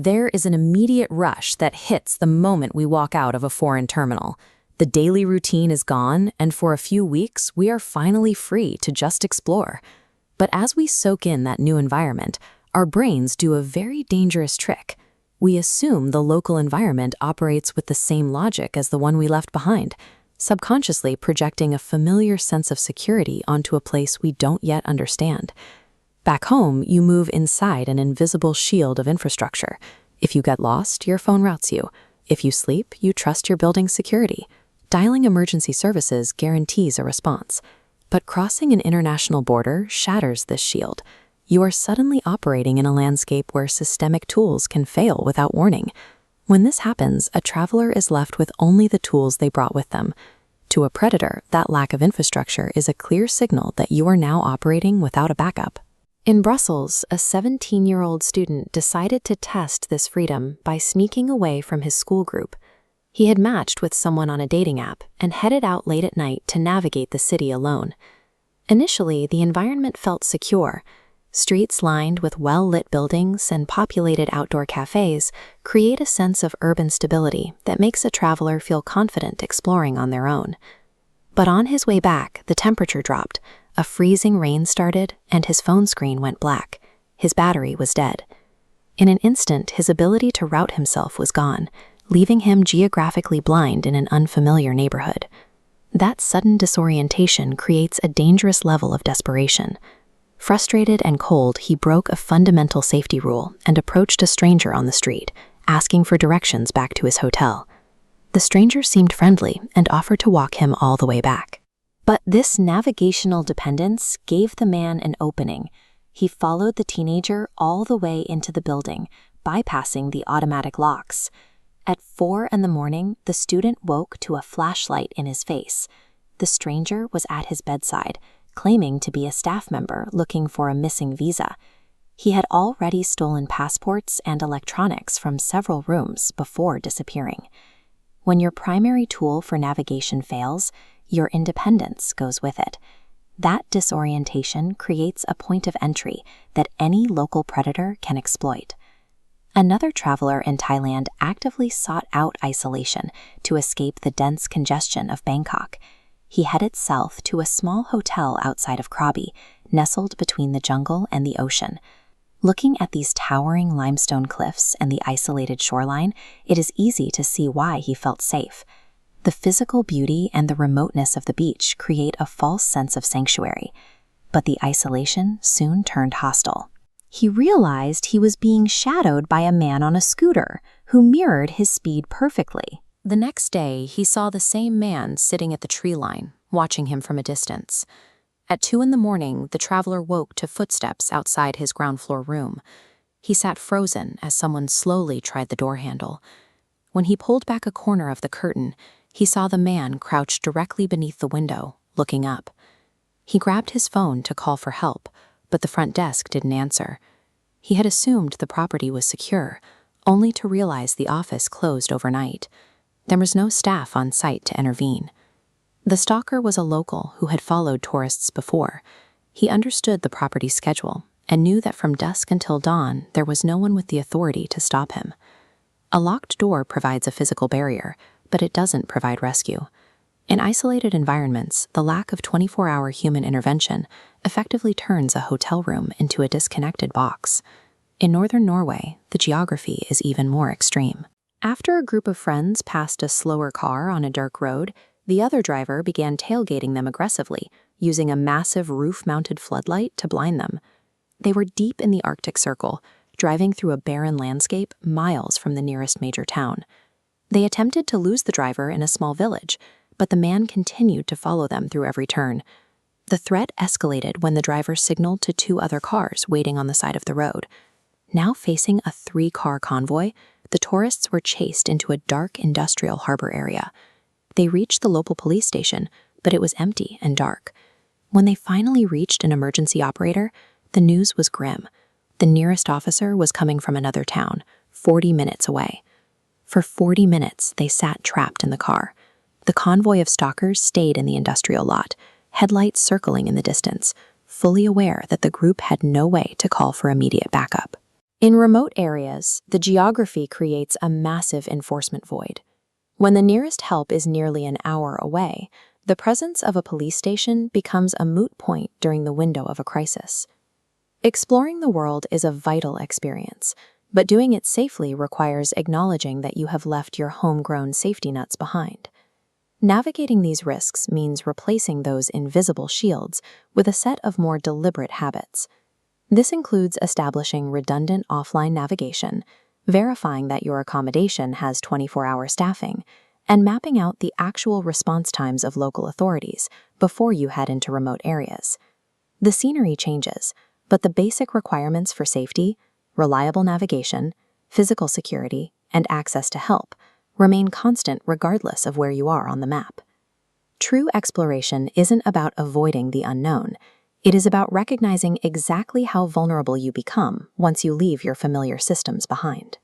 There is an immediate rush that hits the moment we walk out of a foreign terminal. The daily routine is gone, and for a few weeks, we are finally free to just explore. But as we soak in that new environment, our brains do a very dangerous trick. We assume the local environment operates with the same logic as the one we left behind, subconsciously projecting a familiar sense of security onto a place we don't yet understand. Back home, you move inside an invisible shield of infrastructure. If you get lost, your phone routes you. If you sleep, you trust your building's security. Dialing emergency services guarantees a response. But crossing an international border shatters this shield. You are suddenly operating in a landscape where systemic tools can fail without warning. When this happens, a traveler is left with only the tools they brought with them. To a predator, that lack of infrastructure is a clear signal that you are now operating without a backup. In Brussels, a 17-year-old student decided to test this freedom by sneaking away from his school group. He had matched with someone on a dating app and headed out late at night to navigate the city alone. Initially, the environment felt secure. Streets lined with well-lit buildings and populated outdoor cafes create a sense of urban stability that makes a traveler feel confident exploring on their own. But on his way back, the temperature dropped. A freezing rain started, and his phone screen went black. His battery was dead. In an instant, his ability to route himself was gone, leaving him geographically blind in an unfamiliar neighborhood. That sudden disorientation creates a dangerous level of desperation. Frustrated and cold, he broke a fundamental safety rule and approached a stranger on the street, asking for directions back to his hotel. The stranger seemed friendly and offered to walk him all the way back. But this navigational dependence gave the man an opening. He followed the teenager all the way into the building, bypassing the automatic locks. At 4 a.m, the student woke to a flashlight in his face. The stranger was at his bedside, claiming to be a staff member looking for a missing visa. He had already stolen passports and electronics from several rooms before disappearing. When your primary tool for navigation fails, your independence goes with it. That disorientation creates a point of entry that any local predator can exploit. Another traveler in Thailand actively sought out isolation to escape the dense congestion of Bangkok. He headed south to a small hotel outside of Krabi, nestled between the jungle and the ocean. Looking at these towering limestone cliffs and the isolated shoreline, it is easy to see why he felt safe. The physical beauty and the remoteness of the beach create a false sense of sanctuary, but the isolation soon turned hostile. He realized he was being shadowed by a man on a scooter who mirrored his speed perfectly. The next day, he saw the same man sitting at the tree line, watching him from a distance. At 2 a.m, the traveler woke to footsteps outside his ground floor room. He sat frozen as someone slowly tried the door handle. When he pulled back a corner of the curtain, he saw the man crouched directly beneath the window, looking up. He grabbed his phone to call for help, but the front desk didn't answer. He had assumed the property was secure, only to realize the office closed overnight. There was no staff on site to intervene. The stalker was a local who had followed tourists before. He understood the property's schedule and knew that from dusk until dawn, there was no one with the authority to stop him. A locked door provides a physical barrier, but it doesn't provide rescue. In isolated environments, the lack of 24-hour human intervention effectively turns a hotel room into a disconnected box. In northern Norway, the geography is even more extreme. After a group of friends passed a slower car on a dirt road, the other driver began tailgating them aggressively, using a massive roof-mounted floodlight to blind them. They were deep in the Arctic Circle, driving through a barren landscape miles from the nearest major town. They attempted to lose the driver in a small village, but the man continued to follow them through every turn. The threat escalated when the driver signaled to 2 other cars waiting on the side of the road. Now facing a 3-car convoy, the tourists were chased into a dark industrial harbor area. They reached the local police station, but it was empty and dark. When they finally reached an emergency operator, the news was grim. The nearest officer was coming from another town, 40 minutes away. For 40 minutes, they sat trapped in the car. The convoy of stalkers stayed in the industrial lot, headlights circling in the distance, fully aware that the group had no way to call for immediate backup. In remote areas, the geography creates a massive enforcement void. When the nearest help is nearly an hour away, the presence of a police station becomes a moot point during the window of a crisis. Exploring the world is a vital experience, but doing it safely requires acknowledging that you have left your homegrown safety nets behind. Navigating these risks means replacing those invisible shields with a set of more deliberate habits. This includes establishing redundant offline navigation, verifying that your accommodation has 24-hour staffing, and mapping out the actual response times of local authorities before you head into remote areas. The scenery changes, but the basic requirements for safety, reliable navigation, physical security, and access to help remain constant regardless of where you are on the map. True exploration isn't about avoiding the unknown. It is about recognizing exactly how vulnerable you become once you leave your familiar systems behind.